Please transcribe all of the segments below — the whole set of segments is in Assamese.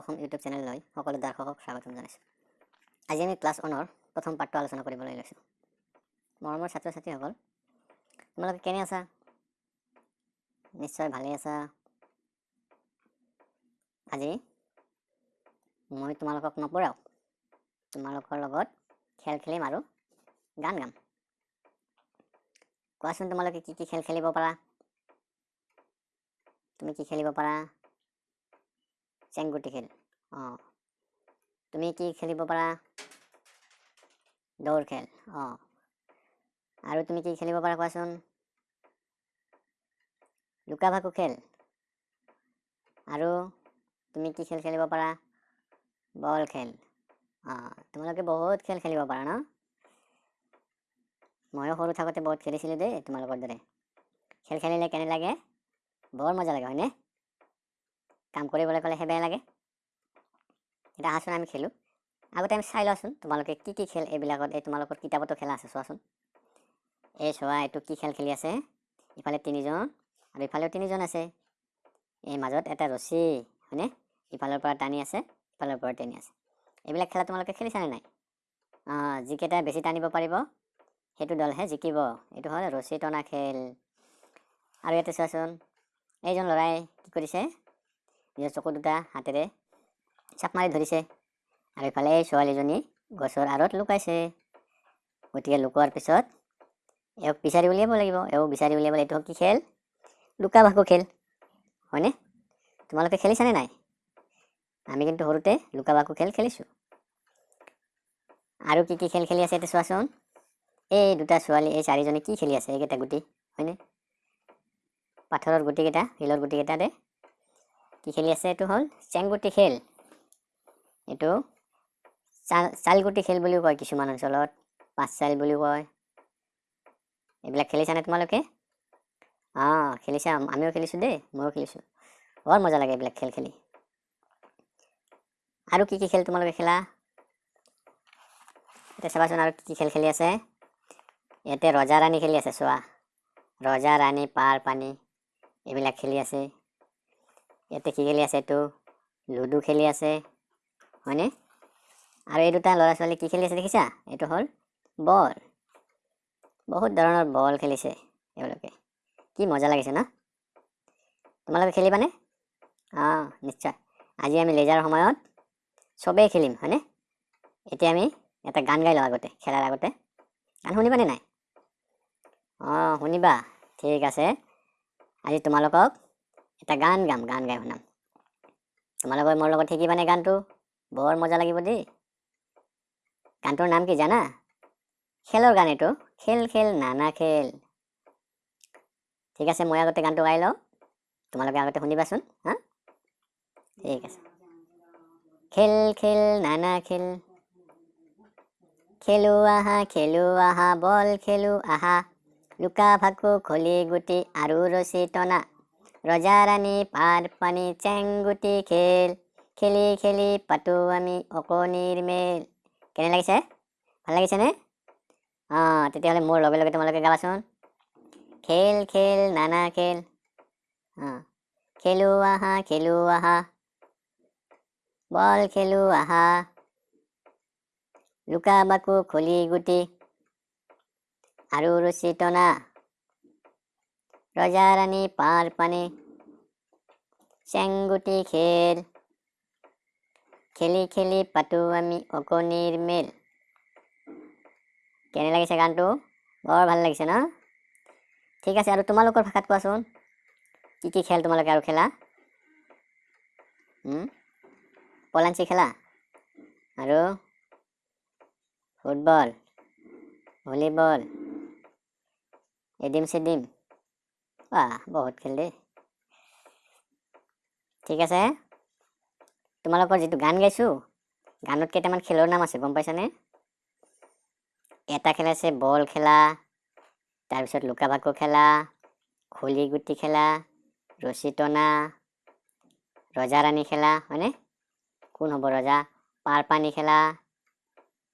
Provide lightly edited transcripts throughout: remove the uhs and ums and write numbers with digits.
অসম ইউটিউব চেনেললৈ সকলো দৰ্শকক স্বাগতম জনাইছোঁ। আজি আমি ক্লাছ 1ৰ প্ৰথম পাঠটো আলোচনা কৰিবলৈ লৈছোঁ। মৰমৰ ছাত্ৰ ছাত্ৰীসকল, তোমালোকে কেনে আছা? নিশ্চয় ভালে আছা। আজি মই তোমালোকক নপঢ়াও, তোমালোকৰ লগত খেল খেলিম আৰু গান গাম। কোৱাচোন তোমালোকে কি কি খেল খেলিব পাৰা? তুমি কি খেলিব পাৰা? চেংগুটি খেল। তুমি কি খেলিব পাৰা? দৌৰ খেল। আৰু তুমি কি খেলিব পাৰা কোৱাচোন? লুকা ভাকু খেল। আৰু তুমি কি খেল খেলিব পাৰা? বল খেল। তোমালোকে বহুত খেল খেলিব পাৰা ন? ময়ো সৰু থাকোঁতে বহুত খেলিছিলোঁ দেই তোমালোকৰ দৰে। খেল খেলিলে কেনে লাগে? বৰ মজা লাগে হয়নে? কাম কৰিবলৈ ক'লেহে বেয়া লাগে। এতিয়া আহাচোন আমি খেলোঁ। আগতে আমি চাই লওঁচোন তোমালোকে কি কি খেল এইবিলাকত, এই তোমালোকৰ কিতাপতো খেলা আছে চোৱাচোন। এই চোৱা, এইটো কি খেল খেলি আছে? ইফালে 3জন আৰু ইফালেও 3জন আছে। এই মাজত এটা ৰছী হয়নে? ইফালৰ পৰা টানি আছে, ইফালৰ পৰা টানি আছে। এইবিলাক খেলা তোমালোকে খেলিছানে নাই? যিকেইটা বেছি টানিব পাৰিব সেইটো দলহে জিকিব। এইটো হ'ল ৰছী টনা খেল। আৰু ইয়াতে চোৱাচোন, এইজন ল'ৰাই কি কৰিছে? নিজৰ চকু দুটা হাতেৰে চাপ মাৰি ধৰিছে, আৰু ইফালে এই ছোৱালীজনী গছৰ আঁৰত লুকাইছে। গতিকে লুকোৱাৰ পিছত এওঁক বিচাৰি উলিয়াব লাগিব। বিচাৰি উলিয়াব লাগিব। এইটো কি খেল? লুকা ভাকু খেল হয়নে? তোমালোকে খেলিছানে নাই? আমি কিন্তু সৰুতে লুকা ভাকু খেল খেলিছোঁ। আৰু কি কি খেল খেলি আছে এতিয়া চোৱাচোন। এই দুটা ছোৱালী, এই 4জনে কি খেলি আছে? এইকেইটা গুটি হয়নে? পাথৰৰ গুটিকেইটা, শিলৰ গুটিকেইটাৰে কি খেলি আছে? এইটো হ'ল চেংগুটি খেল। এইটো চালগুটি খেল বুলিও কয় কিছুমান অঞ্চলত, 5 চাইল বুলিও কয়। এইবিলাক খেলিছানে তোমালোকে? খেলিছা? আমিও খেলিছোঁ দেই, ময়ো খেলিছোঁ। বৰ মজা লাগে এইবিলাক খেল খেলি। আৰু কি কি খেল তোমালোকে খেলা? এতিয়া চাবাচোন আৰু কি কি খেল খেলি আছে। ইয়াতে ৰজা ৰাণী খেলি আছে চোৱা। ৰজা ৰাণী, পাৰ পানী, এইবিলাক খেলি আছে। ইয়াতে কি খেলি আছে? এইটো লুডু খেলি আছে হয়নে? আৰু এই দুটা ল'ৰা ছোৱালী কি খেলি আছে দেখিছা? এইটো হ'ল বল। বহুত ধৰণৰ বল খেলিছে এওঁলোকে। কি মজা লাগিছে ন? তোমালোকে খেলিবানে? নিশ্চয়। আজি আমি লেজাৰ সময়ত চবেই খেলিম হয়নে? এতিয়া আমি এটা গান গাই লওঁ আগতে, খেলাৰ আগতে। গান শুনিবানে নাই? শুনিবা? ঠিক আছে। আজি তোমালোকক এটা গান গাম, গান গাই শুনাম। তোমালোকে মোৰ লগত শিকিবানে গানটো? বৰ মজা লাগিব দেই। গানটোৰ নাম কি জানা? খেলৰ গান এইটো। খেল খেল নানা খেল। ঠিক আছে, মই আগতে গানটো গাই লওঁ, তোমালোকে আগতে শুনিবাচোন। ঠিক আছে। খেল খেল নানা খেল, খেলো আহা বল খেলো আহা, লুকা ভাকু খলি গুটি আৰু ৰছী টনা, ৰজা ৰাণী পাৰ পানী চেংগুটি খেল, খেলি খেলি পাতো আমি অকণিৰ মেল। কেনে লাগিছে? ভাল লাগিছেনে? তেতিয়াহ'লে মোৰ লগে লগে তোমালোকে গাবাচোন। খেল খেল নানা খেল, খেলো আহা বল খেলো আহা, লুকা ভাকু খলি গুটি আৰু ৰছী টনা, ৰজা ৰাণী পাৰ পানী চেংগুটি খেল, খেলি খেলি পাতো আমি অকণিৰ মেল। কেনে লাগিছে গানটো? বৰ ভাল লাগিছে ন? ঠিক আছে, আৰু তোমালোকৰ ভাষাত কোৱাচোন, কি কি খেল তোমালোকে আৰু খেলা? পলাঞ্চি খেলা? আৰু ফুটবল, ভলীবল, এডিম চেডিম, বহুত খেল দেই। ঠিক আছে, তোমালোকৰ যিটো গান গাইছোঁ, গানত কেইটামান খেলৰ নাম আছে গম পাইছানে? এটা খেল আছে বল খেলা, তাৰপিছত লুকা ভাকু খেলা, খলি গুটি খেলা, ৰছী টনা, ৰজা ৰাণী খেলা হয়নে? কোন হ'ব ৰজা? পাৰ পানী খেলা,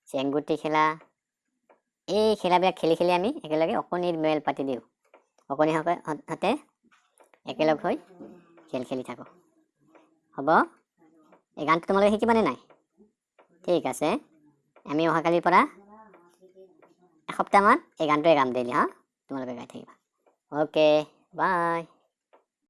চেংগুটি খেলা। এই খেলাবিলাক খেলি খেলি আমি একেলগে অকণিৰ মেল পাতি দিওঁ। অকণিহঁতে একেলগ হৈ খেল খেলি থাকোঁ। হ'ব? এই গানটো তোমালোকে শিকিবানে নাই ঠিক আছে আমি অহাকালিৰ পৰা এসপ্তাহমান এই গানটোৱে গাম ডেইলি হা তোমালোকে গাই থাকিবা অ'কে বাই